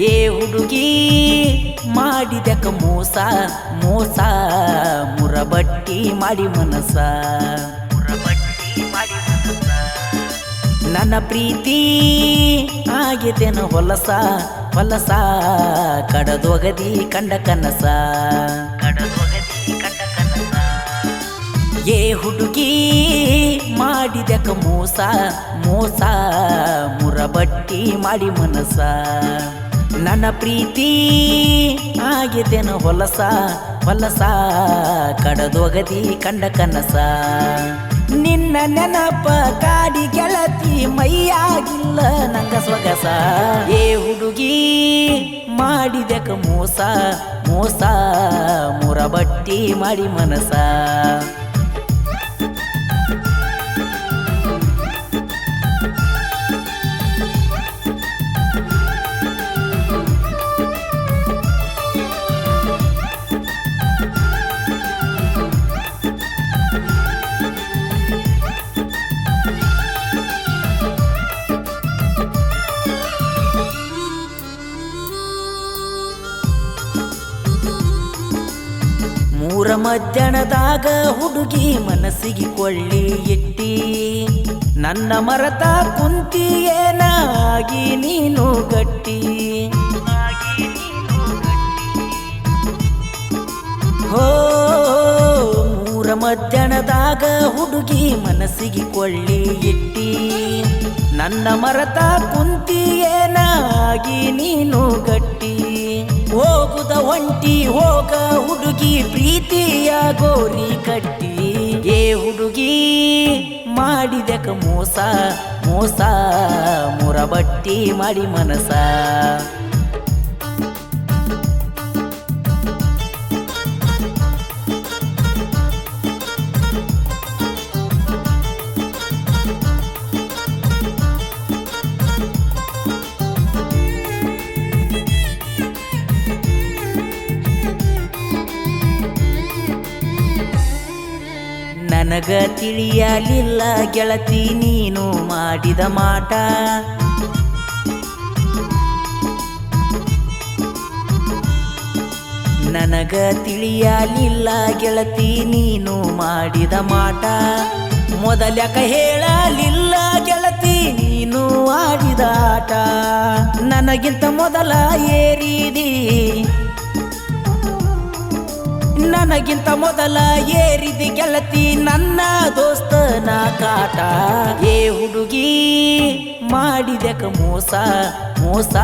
ಏ ಹುಡುಗಿ ಮಾಡಿದಕ ಮೋಸ ಮೋಸ ಮುರಬಟ್ಟಿ ಮಾಡಿ ಮನಸ ನನ್ನ ಪ್ರೀತಿ ಆಗಿದ್ದೇನ ಹೊಲಸ ಹೊಲಸ ಕಡದೊಗದಿ ಕಂಡ ಕನಸ ಏ ಹುಡುಗಿ ಮಾಡಿದಕ ಮೋಸ ಮೋಸ ಮುರಬಟ್ಟಿ ಮಾಡಿ ಮನಸ ನನ್ನ ಪ್ರೀತಿ ಆಗಿದ್ದೇನ ಹೊಲಸ ಹೊಲಸ ಕಡದೊಗದಿ ಕಂಡ ಕನಸ ನಿನ್ನ ನೆನಪ ಕಾಡಿ ಗೆಳತಿ ಮೈಯಾಗಿಲ್ಲ ನಂಗ ಸೊಗಸ ಏ ಹುಡುಗಿ ಮಾಡಿದಕ ಮೋಸ ಮೋಸ ಮುರಬಟ್ಟಿ ಮಾಡಿ ಮನಸ ಮೂರ ಮಧ್ಯಾಹ್ನದಾಗ ಹುಡುಗಿ ಮನಸ್ಸಿಗೆ ಕೊಳ್ಳಿ ಇಟ್ಟಿ ನನ್ನ ಮರತ ಕುಂತಿ ಏನಾಗಿ ನೀನು ಗಟ್ಟಿ ಹೋ ಮೂರ ಮಧ್ಯಾಹ್ನದಾಗ ಹುಡುಗಿ ಮನಸ್ಸಿಗೆ ಕೊಳ್ಳಿ ಇಟ್ಟಿ ನನ್ನ ಮರತ ಕುಂತಿ ಏನಾಗಿ ನೀನು ಗಟ್ಟಿ ಹೋಗುದ ಒಂಟಿ ಹೋಗ ಹುಡುಗಿ ಪ್ರೀತಿಯ ಗೋರಿ ಕಟ್ಟಿ ಏ ಹುಡುಗಿ ಮಾಡಿದಕ ಮೋಸ ಮೋಸ ಮುರಬಟ್ಟಿ ಮಾಡಿ ಮನಸ ನನಗ ತಿಳಿಯಲಿಲ್ಲ ಗೆಳತಿ ನೀನು ಮಾಡಿದ ಮಾಟ ನನಗ ತಿಳಿಯಲಿಲ್ಲ ಗೆಳತಿ ನೀನು ಮಾಡಿದ ಮಾಟ ಮೊದಲಕ ಹೇಳಲಿಲ್ಲ ಗೆಳತಿ ನೀನು ಆಡಿದ ಆಟ ನನಗಿಂತ ಮೊದಲ ಏರಿದಿ ನನಗಿಂತ ಮೊದಲ ಏರಿದಿ ಗೆಳತಿ ನನ್ನ ದೋಸ್ತನ ಕಾಟ ಏ ಹುಡುಗಿ ಮಾಡಿದಕ ಮೋಸ ಮೋಸ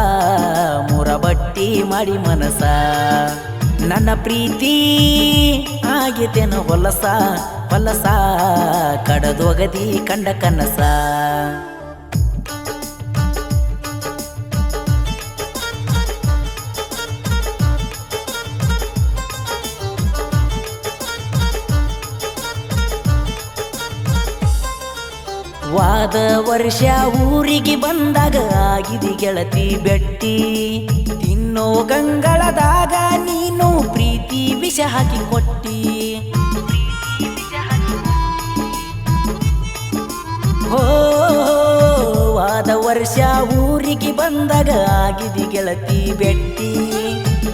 ಮುರಬಟ್ಟಿ ಮಾಡಿ ಮನಸ ನನ್ನ ಪ್ರೀತಿ ಆಗಿದ್ದೇನ ಹೊಲಸ ಹೊಲಸ ಕಡದೊಗದಿ ಕಂಡ ಕನಸ ವಾದ ವರ್ಷ ಊರಿಗೆ ಬಂದಾಗ ಆಗಿದೆ ಗೆಳತಿ ಬೆಟ್ಟಿ ತಿನ್ನೋ ಗಂಗಳದಾಗ ನೀನು ಪ್ರೀತಿ ವಿಷ ಹಾಕಿ ಕೊಟ್ಟಿ ಹೋ ವಾದ ವರ್ಷ ಊರಿಗೆ ಬಂದಾಗ ಆಗಿದೆ ಗೆಳತಿ ಬೆಟ್ಟಿ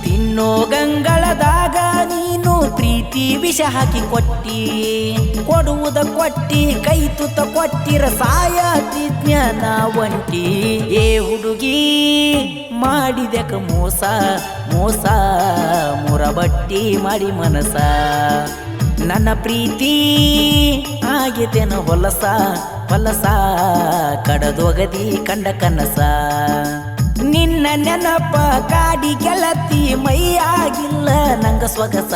ತಿನ್ನೋ ಗಂಗಳದಾಗ ನೀನು ಪ್ರೀತಿ ವಿಷ ಹಾಕಿ ಕೊಟ್ಟಿ ಕೊಡುವುದ ಕೊಟ್ಟಿ ಕೈ ತುತ್ತ ಕೊಟ್ಟಿರ ಸಾಯತಿಜ್ಞ ನಾ ಒಂಟಿ ಏ ಹುಡುಗಿ ಮಾಡಿದಕ ಮೋಸ ಮೋಸ ಮುರಬಟ್ಟಿ ಮಾಡಿ ಮನಸ ನನ್ನ ಪ್ರೀತಿ ಆಗಿದ್ದೇನ ಹೊಲಸ ಹೊಲಸ ಕಡದೊಗದಿ ಕಂಡ ಕನಸ ನಿನ್ನ ನೆನಪ ಕಾಡಿ ಗೆಳತಿ ಮೈಯಾಗಿಲ್ಲ ನಂಗ ಸೊಗಸ